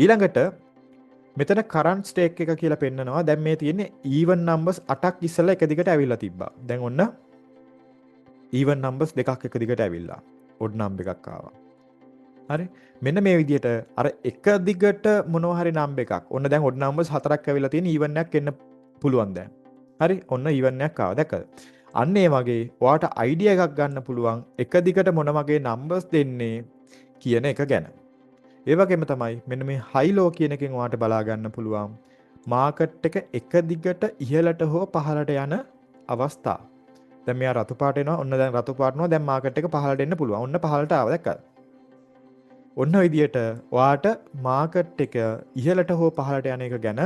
ඊළඟට මෙතන කරන්ට් ස්ටේක් එක කියලා පෙන්නනවා. දැන් මේ තියෙන්නේ even numbers 8ක් ඉස්සලා එක දිගට ඇවිල්ලා තිබ්බා. දැන් ඔන්න even numbers දෙකක් එක දිගට ඇවිල්ලා odd number එකක් ආවා. හරි. මෙන්න මේ විදිහට අර එක දිගට මොනවා හරි number එකක්. ඔන්න දැන් odd numbers 4ක් ඇවිල්ලා තියෙන even එකක් එන්න පුළුවන් දැන්. හරි. ඔන්න even එකක් ආවා. දැක්කද? අන්න ඒ වගේ ඔයාට idea එකක් ගන්න පුළුවන් එක දිගට මොන වගේ numbers දෙන්නේ කියන එක ගැන. ඒ වගේම තමයි මෙන්න මේ high low කියන එකෙන් ඔයාට බලා ගන්න පුළුවන් මාකට් එක දිගට ඉහළට හෝ පහළට යන අවස්ථා. දැන් මෙයා රතු පාට එනවා. ඔන්න දැන් රතු පාට වෙනවා. දැන් මාකට් එක පහළට එන්න පුළුවන්. ඔන්න පහළට ආවා. දැක්කද? ඔන්න ඔය විදිහට ඔයාට මාකට් එක ඉහළට හෝ පහළට යන එක ගැන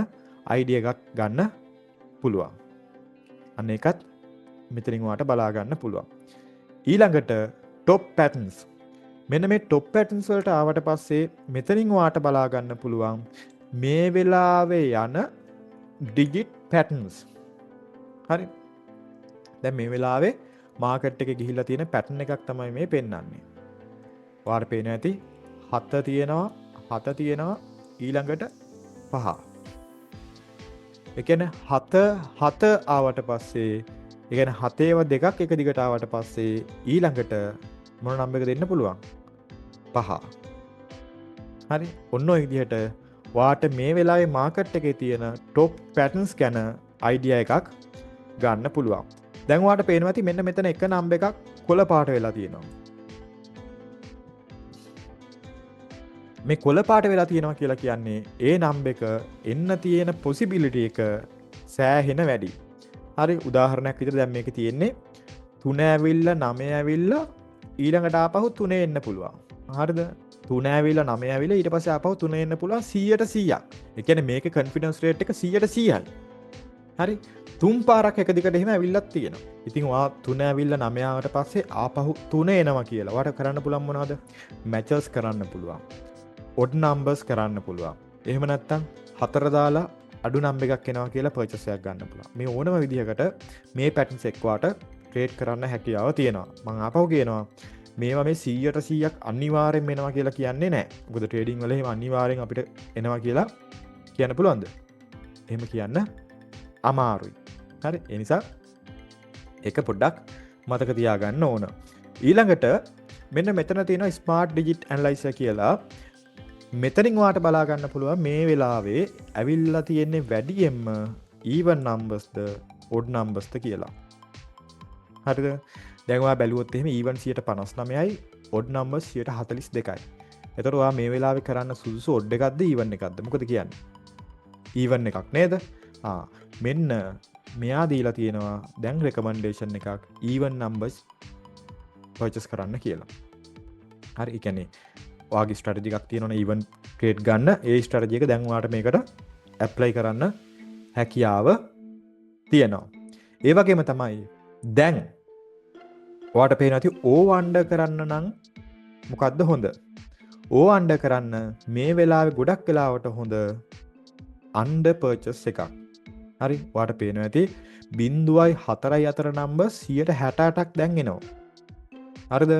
idea එකක් ගන්න පුළුවන්. අන්න ඒකත් මෙතනින් ඔයාට බලා ගන්න පුළුවන්. ඊළඟට top patterns. මෙන්න මේ top patterns වලට ආවට පස්සේ මෙතනින් ඔයාට බලා ගන්න පුළුවන් මේ වෙලාවේ යන digit patterns. හරි. දැන් මේ වෙලාවේ මාකට් එකේ ගිහිල්ලා තියෙන pattern එකක් තමයි මේ පෙන්වන්නේ. ඔයාට පේන ඇති 7 තියෙනවා 7 තියෙනවා ඊළඟට 5. ඒ කියන්නේ 7 ආවට පස්සේ ඒ කියන්නේ 7ව දෙකක් එක දිගට ආවට පස්සේ ඊළඟට මොන නම්බර් එක දෙන්න පුළුවන්? 5. හරි. ඔන්න ඔය විදිහට ඔයාට මේ වෙලාවේ මාකට් එකේ තියෙන top patterns ගැන idea එකක් ගන්න පුළුවන්. දැන් ඔයාට පේනවා ඇති මෙන්න මෙතන එක නම්බර් එකක් කොළ පාට වෙලා තියෙනවා. මේ කොළ පාට වෙලා තියෙනවා කියලා කියන්නේ ඒ නම්බර් එක එන්න තියෙන possibility එක සෑහෙන වැඩි. හරි. උදාහරණයක් විදිහට දැන් මේකේ තියෙන්නේ 3 ඇවිල්ලා 9 ඇවිල්ලා ඊළඟට ආපහු 3 එන්න පුළුවන්. හරිද? 3 ඇවිල්ලා 9 ඇවිල්ලා ඊට පස්සේ ආපහු 3 එන්න පුළුවන් 100%ක්. ඒ කියන්නේ මේකේ confidence rate එක 100%යි. හරි. 3 පාරක් එක දිගට එහෙම ඇවිල්ලත් තියෙනවා. ඉතින් ඔයා 3 ඇවිල්ලා 9 ආවට පස්සේ ආපහු 3 එනවා කියලා. ඔයාට කරන්න පුළුවන් මොනවද? matches කරන්න පුළුවන්. odd numbers කරන්න පුළුවන්. එහෙම නැත්නම් 4 දාලා අඩු නම්බර් එකක් එනවා කියලා purchase එකක් ගන්න පුළුවන්. මේ ඕනම විදිහකට මේ patterns එක්ක වාට ට්‍රේඩ් කරන්න හැකියාව තියෙනවා. මම ආපහු කියනවා මේවා මේ 100%ක් අනිවාර්යෙන් එනවා කියලා කියන්නේ නැහැ. මොකද ට්‍රේඩින් වල එහෙම අනිවාර්යෙන් අපිට එනවා කියලා කියන්න පුළුවන්ද? එහෙම කියන්න අමාරුයි. හරි. ඒ නිසා ඒක පොඩ්ඩක් මතක තියාගන්න ඕන. ඊළඟට මෙන්න මෙතන තියෙනවා smart digit analyzer කියලා. මෙතනින් ඔයාට බලා ගන්න පුළුවන් මේ වෙලාවේ ඇවිල්ලා තියෙන්නේ වැඩියෙන්ම even numbersද odd numbersද කියලා. හරිද? දැන් ඔයා බැලුවොත් එහෙම even 159යි odd numbers 142යි. එතකොට ඔයා මේ වෙලාවේ කරන්න සුදුසු odd එකක්ද even එකක්ද? මොකද කියන්නේ? even එකක් නේද? මෙන්න මෙයා දීලා තියෙනවා දැන් recommendation එකක් even numbers purchase කරන්න කියලා. හරි. ඒ කියන්නේ ඔයාගේ ස්ට්‍රැටජි එකක් තියෙනවනේ even ට්‍රේඩ් ගන්න. ඒ ස්ට්‍රැටජි එක දැන් ඔයාට මේකට ඇප්ලයි කරන්න හැකියාව තියෙනවා. ඒ වගේම තමයි දැන් ඔයාට පේනවා ඇති ඕ අන්ඩර් කරන්න නම් මොකද්ද හොඳ? ඕ අන්ඩර් කරන්න මේ වෙලාවේ ගොඩක් වෙලාවට හොඳ අන්ඩර් පර්චේස් එකක්. හරි. ඔයාට පේනවා ඇති 0.4 අතර නම්බර් 168ක් දැන් එනවා. හරිද?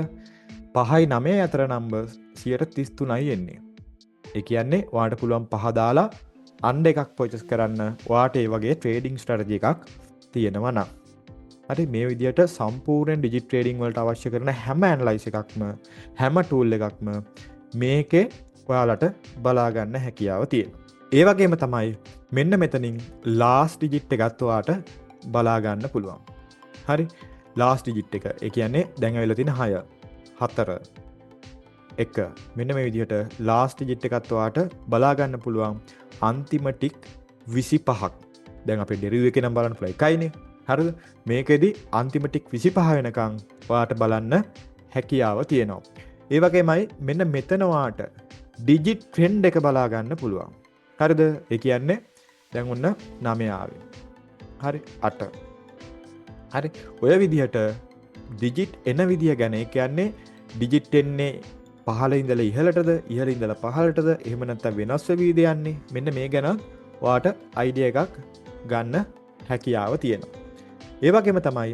5යි 9යි අතර නම්බර් 133යි එන්නේ. ඒ කියන්නේ ඔයාට පුළුවන් 5 දාලා අන්ඩර් එකක් පර්චේස් කරන්න ඔයාට ඒ වගේ ට්‍රේඩින් ස්ට්‍රැටජි එකක් තියෙනවා නම්. හරි. මේ විදිහට සම්පූර්ණ ඩිජිට් ට්‍රේඩින් වලට අවශ්‍ය කරන හැම ඇනලයිස් එකක්ම හැම ටූල් එකක්ම මේකේ ඔයාලට බලා ගන්න හැකියාව තියෙනවා. ඒ වගේම තමයි මෙන්න මෙතනින් ලාස්ට් ඩිජිට් එකත් ඔයාට බලා ගන්න පුළුවන්. හරි. ලාස්ට් ඩිජිට් එක. ඒ කියන්නේ දැන් ඇවිල්ලා තියෙන 6 4 1 මෙන්න මේ විදිහට ලාස්ට් ඩිජිට් එකත් ඔයාට බලා ගන්න පුළුවන් අන්තිම ටික් 25ක්. දැන් අපේ ඩෙරිව් එකේ නම් බලන්න පුළුවන් එකයිනේ. හරිද? මේකෙදි අන්තිම ටික් 25 වෙනකන් ඔයාට බලන්න හැකියාව තියෙනවා. ඒ වගේමයි මෙන්න මෙතන ඔයාට ඩිජිට් ට්‍රෙන්ඩ් එක බලා ගන්න පුළුවන්. හරිද? ඒ කියන්නේ දැන් ඔන්න 9 ආවේ. හරි 8. හරි. ඔය විදිහට ඩිජිට් එන විදිය ගැන ඒ කියන්නේ ඩිජිට් එන්නේ පහළ ඉඳලා ඉහළටද ඉහළ ඉඳලා පහළටද එහෙම නැත්නම් වෙනස් වෙවිද යන්නේ. මෙන්න මේ ගැන ඔයාට අයිඩියා එකක් ගන්න හැකියාව තියෙනවා. ඒ වගේම තමයි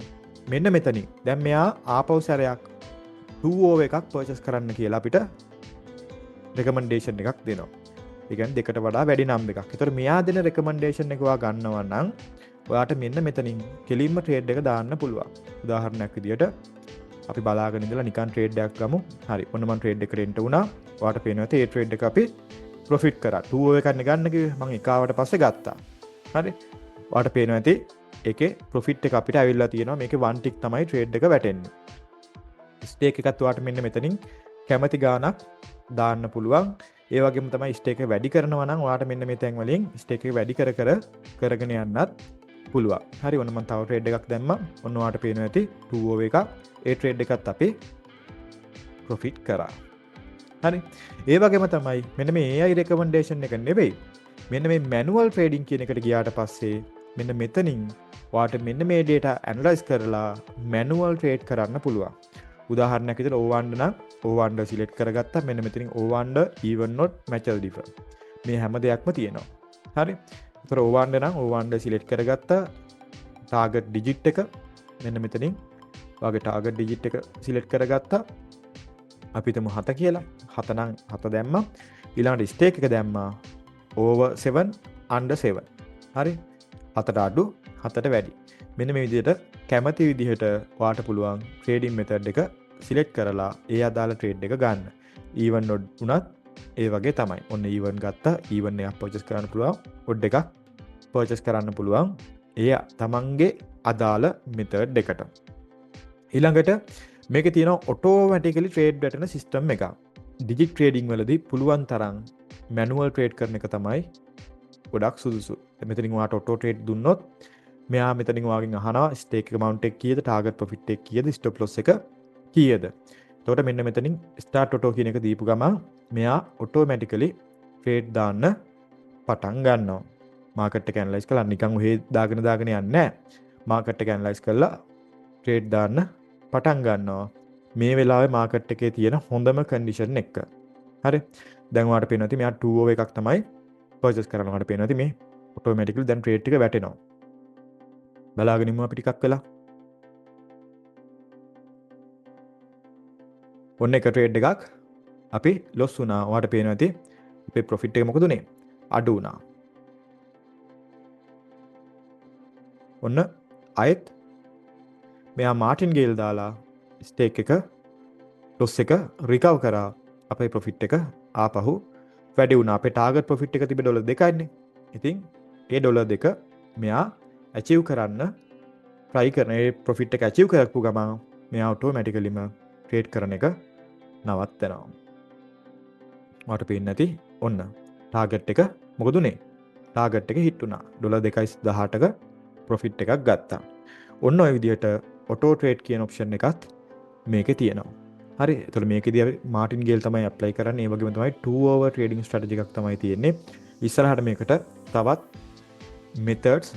මෙන්න මෙතනින් දැන් මෙයා ආපහු සැරයක් 2O එකක් පර්චේස් කරන්න කියලා අපිට රෙකමෙන්ඩේෂන් එකක් දෙනවා. ඒ කියන්නේ දෙකට වඩා වැඩි නම් එකක්. ඒතර මෙයා දෙන රෙකමෙන්ඩේෂන් එක ඔයා ගන්නවා නම් ඔයාට මෙන්න මෙතනින් කෙලින්ම ට්‍රේඩ් එක දාන්න පුළුවන්. උදාහරණයක් විදියට අපි බලාගෙන ඉඳලා නිකන් ට්‍රේඩ් එකක් ගමු. හරි. ඔන්න මම ට්‍රේඩ් එකට එන්ටර් වුණා. ඔයාට පේනවා ඒ ට්‍රේඩ් එක අපි ප්‍රොෆිට් කරා. 2O එකක් ගන්න කිව්වේ මම එකාවට පස්සේ ගත්තා. හරි. ඔයාට පේනවා ඇති ඒකේ ප්‍රොෆිට් එක අපිට ඇවිල්ලා තියෙනවා. මේකේ 1 ටික් තමයි ට්‍රේඩ් එක වැටෙන්නේ. ස්ටේක් එකත් ඔයාට මෙන්න මෙතනින් කැමති ගාණක් දාන්න පුළුවන්. ඒ වගේම තමයි ස්ටේක් එක වැඩි කරනවා නම් ඔයාට මෙන්න මේ තැන් වලින් ස්ටේක් එක වැඩි කරගෙන යන්නත් පුළුවන්. හරි. ඔන්න මම තව ට්‍රේඩ් එකක් දැම්මා. ඔන්න ඔයාට පේනවා ඇති 2O එකක්. ඒ ට්‍රේඩ් එකත් අපි ප්‍රොෆිට් කරා. හරි. ඒ වගේම තමයි මෙන්න මේ AI රෙකමෙන්ඩේෂන් එක නෙවෙයි. මෙන්න මේ මැනුවල් ට්‍රේඩින් කියන එකට ගියාට පස්සේ මෙන්න මෙතනින් ඔයාට මෙන්න මේ data ඇනලයිස් කරලා මැනුවල් ට්‍රේඩ් කරන්න පුළුවන්. උදාහරණයක් විදිහට ඕවන්ඩ නම් ඕවන්ඩ සිලෙක්ට් කරගත්තා. මෙන්න මෙතනින් ඕවන්ඩ even not match differ. මේ හැම දෙයක්ම තියෙනවා. හරි. ඒතර ඕවන්ඩ නම් ඕවන්ඩ සිලෙක්ට් කරගත්තා. ටාගට් ඩිජිට් එක මෙන්න මෙතනින් ඔයාගේ ටාගට් ඩිජිට් එක සිලෙක්ට් කරගත්තා. අපි හිතමු 7 කියලා. 7 නම් 7 දැම්මා. ඊළඟට ස්ටේක් එක දැම්මා. over 7 under 7. හරි. 7ට අඩු 7ට වැඩි. මෙන්න මේ විදිහට කැමති විදිහට ඔයාට පුළුවන් ට්‍රේඩින් මෙතඩ් එක සිලෙක්ට් කරලා ඒ අදාළ ට්‍රේඩ් එක ගන්න. even odd උනත් ඒ වගේ තමයි. ඔන්න even ගත්තා. even එකක් පර්චේස් කරන්න පුළුවන්. odd එකක් පර්චේස් කරන්න පුළුවන්. ඒ තමන්ගේ අදාළ මෙතඩ් එකට. ඊළඟට මේකේ තියෙන ඔටෝමැටිකලි ට්‍රේඩ් වැටෙන සිස්ටම් එකක්. ඩිජිට් ට්‍රේඩින් වලදී පුළුවන් තරම් මැනුවල් ට්‍රේඩ් කරන එක තමයි ගොඩක් සුදුසු. මෙතනින් ඔයාට ඔටෝ ට්‍රේඩ් දුන්නොත් මෙයා මෙතනින් ඔයාගෙන් අහනවා ස්ටේක් එක amount එක කීයද, ටාගට් ප්‍රොෆිට් එක කීයද, ස්ටොප් ලොස් එක කීයද. එතකොට මෙන්න මෙතනින් ස්ටාර්ට් ඔටෝ කියන එක දීපු ගමන් මෙයා ඔටෝමැටිකලි ට්‍රේඩ් දාන්න පටන් ගන්නවා. මාකට් එක ඇනලයිස් කරලා නිකන් ඔහේ දාගෙන යන්නේ නැහැ. මාකට් එක ඇනලයිස් කරලා ට්‍රේඩ් දාන්න පටන් ගන්නවා. මේ වෙලාවේ මාකට් එකේ තියෙන හොඳම කන්ඩිෂන් එක. හරි. දැන් ඔයාලට පේනවා මෙයා 2O එකක් තමයි පර්චේස් කරනවා. ඔයාලට පේනවා මේ ඔටෝමැටිකලි දැන් ට්‍රේඩ් එක වැටෙනවා. බලාගෙන ඉමු අපි ටිකක් වෙලා. ඔන්න එක ට්‍රේඩ් එකක් අපි ලොස් වුණා. ඔයාලට පේනවා ඇති අපේ ප්‍රොෆිට් එක මොකද උනේ? අඩු වුණා. ඔන්න ආයෙත් මෙයා මාටින් ගේල් දාලා ස්ටේක් එක ලොස් එක රිකවර් කරා. අපේ ප්‍රොෆිට් එක ආපහු වැඩි වුණා. අපේ ටාගට් ප්‍රොෆිට් එක තිබෙ ඩොලර් 2යිනේ. ඉතින් ඒ ඩොලර් 2 මෙයා ඇචීව් කරන්න try කරන ඒ ප්‍රොෆිට් එක ඇචීව් කරපු ගමන් මෙයා ඔටෝමැටිකලිම ට්‍රේඩ් කරන එක නවත්තනවා. ඔයාලට පේන්නේ නැති ඔන්න ටාගට් එක මොකද උනේ? ටාගට් එක හිට් වුණා. ඩොලර් 2.18ක ප්‍රොෆිට් එකක් ගත්තා. ඔන්න ඔය විදිහට ඔටෝ ට්‍රේඩ් කියන ඔප්ෂන් එකත් මේකේ තියෙනවා. හරි. එතකොට මේකේදී අපි මාටින් ගේල් තමයි ඇප්ලයි කරන්නේ. ඒ වගේම තමයි 2 hour ට්‍රේඩින් ස්ට්‍රැටජි එකක් තමයි තියෙන්නේ. ඉස්සරහට මේකට තවත් මෙතඩ්ස්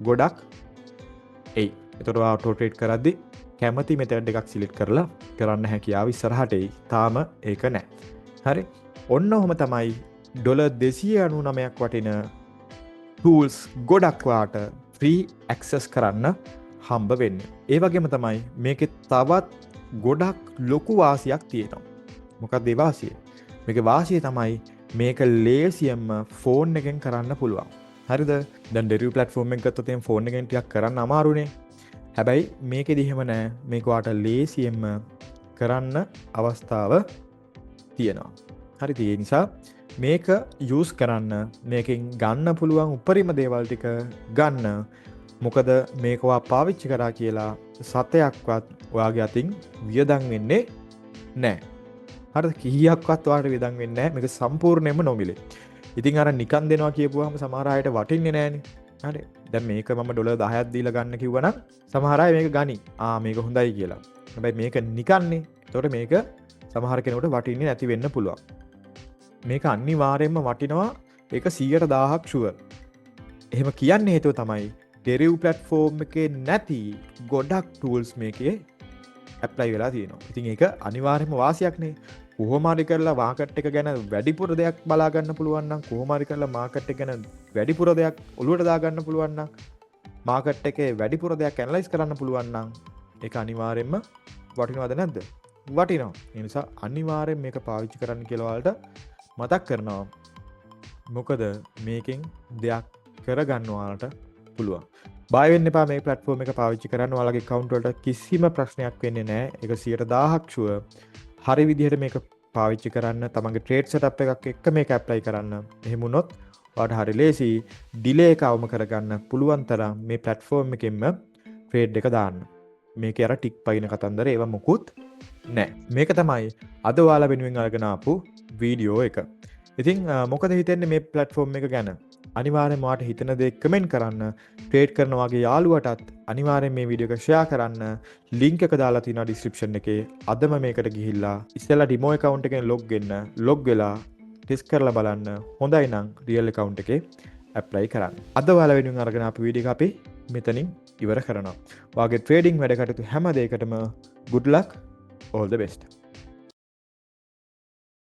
ගොඩක් එයි. එතකොට ඔටෝ ට්‍රේඩ් කරද්දී කැමති මෙතඩ් එකක් සිලෙක්ට් කරලා කරන්න හැකියාව ඉස්සරහට එයි. තාම ඒක නැහැ. හරි. ඔන්න ඔහම තමයි ඩොලර් 299ක් වටින tools ගොඩක් වාට free access කරන්න හම්බ වෙන්නේ. ඒ වගේම තමයි මේකේ තවත් ගොඩක් ලොකු වාසියක් තියෙනවා. මොකක්ද ඒ වාසිය? මේකේ වාසිය තමයි මේක ලේසියෙන්ම ෆෝන් එකෙන් කරන්න පුළුවන්. හරිද? දැන් ඩෙරිව් ප්ලැට්ෆෝම් එක ගත්තොත් එහෙනම් ෆෝන් එකෙන් ටිකක් කරන්න අමාරුනේ. හැබැයි මේකෙදි එහෙම නෑ. මේක වාට ලේසියෙන්ම කරන්න අවස්ථාව තියෙනවා. හරිද? ඒ නිසා මේක යූස් කරන්න, මේකෙන් ගන්න පුළුවන් උපරිම දේවල් ටික ගන්න. මොකද මේකවා පාවිච්චි කරා කියලා සතයක්වත් ඔයාගේ අතින් වියදම් වෙන්නේ නැහැ. හරිද? කීයක්වත් ඔයාලට වියදම් වෙන්නේ නැහැ. මේක සම්පූර්ණයෙන්ම නොමිලේ. ඉතින් අර නිකන් දෙනවා කියපුවාම සමහර අයට වටින්නේ නැහනේ. හරි. දැන් මේක මම ඩොලර් 10ක් දීලා ගන්න කිව්වනම් සමහර අය මේක ගනි. මේක හොඳයි කියලා. හැබැයි මේක නිකන්නේ. ඒතකොට මේක සමහර කෙනෙකුට වටින්නේ නැති වෙන්න පුළුවන්. මේක අනිවාර්යයෙන්ම වටිනවා. ඒක 100%ක් ෂුවර්. එහෙම කියන්න හේතුව තමයි ඩෙරිව් ප්ලට්ෆෝර්ම් එකේ නැති ගොඩක් ටූල්ස් මේකේ ඇප්ලයි වෙලා තියෙනවා. ඉතින් ඒක අනිවාර්යයෙන්ම වාසියක්නේ. කොහොම හරි කරලා මාකට් එක ගැන වැඩිපුර දෙයක් බලා ගන්න පුළුවන් නම්, කොහොම හරි කරලා මාකට් එක ගැන වැඩිපුර දෙයක් ඔලුවට දා ගන්න පුළුවන් නම්, මාකට් එකේ වැඩිපුර දෙයක් ඇනලයිස් කරන්න පුළුවන් නම් ඒක අනිවාර්යයෙන්ම වටිනවද නැද්ද? වටිනවා. ඒ නිසා අනිවාර්යෙන් මේක පාවිච්චි කරන්න කියලා ඔයාලට මතක් කරනවා. මොකද මේකෙන් දෙයක් කරගන්න ඔයාලට පුළුවන්. බය වෙන්න එපා මේ ප්ලැට්ෆෝම් එක පාවිච්චි කරන්න. ඔයාලගේ account වලට කිසිම ප්‍රශ්නයක් වෙන්නේ නැහැ. ඒක 100%ක් ෂුවර්. හරි විදිහට මේක පාවිච්චි කරන්න, තමන්ගේ ට්‍රේඩ් සෙටප් එකක් එක්ක මේක ඇප්ලයි කරන්න. එහෙම වුණොත් ඔයාලට හරි ලේසි ඩිලේ එක අවම කරගන්න පුළුවන් තරම් මේ ප්ලැට්ෆෝම් එකෙන්ම ට්‍රේඩ් එක දාන්න. මේකේ අර ටික් පයින් කතන්දර ඒවා මොකුත් නැහැ. මේක තමයි අද ඔයාලා වෙනුවෙන් අරගෙන ආපු වීඩියෝ එක. ඉතින් මොකද හිතෙන්නේ මේ ප්ලැට්ෆෝම් එක ගැන? අනිවාර්යෙන්ම ඔයාට හිතන දේ කමෙන්ට් කරන්න. ට්‍රේඩ් කරන වගේ යාළුවටත් අනිවාර්යෙන් මේ වීඩියෝ එක ෂෙයා කරන්න. ලින්ක් එක දාලා තියෙනවා ඩිස්ක්‍රිප්ෂන් එකේ. අදම මේකට ගිහිල්ලා ඉස්සෙල්ලා ඩිමෝ account එකෙන් log වෙලා ටෙස්ට් කරලා බලන්න. හොඳයි නම් රියල් account එකේ ඇප්ලයි කරන්න. අද ඔයාලා වෙනුවෙන් අරගෙන ආපු වීඩියෝ එක අපි මෙතනින් ඉවර කරනවා. ඔයාගේ ට්‍රේඩින් වැඩ කටයුතු හැම දෙයකටම good luck, all the best.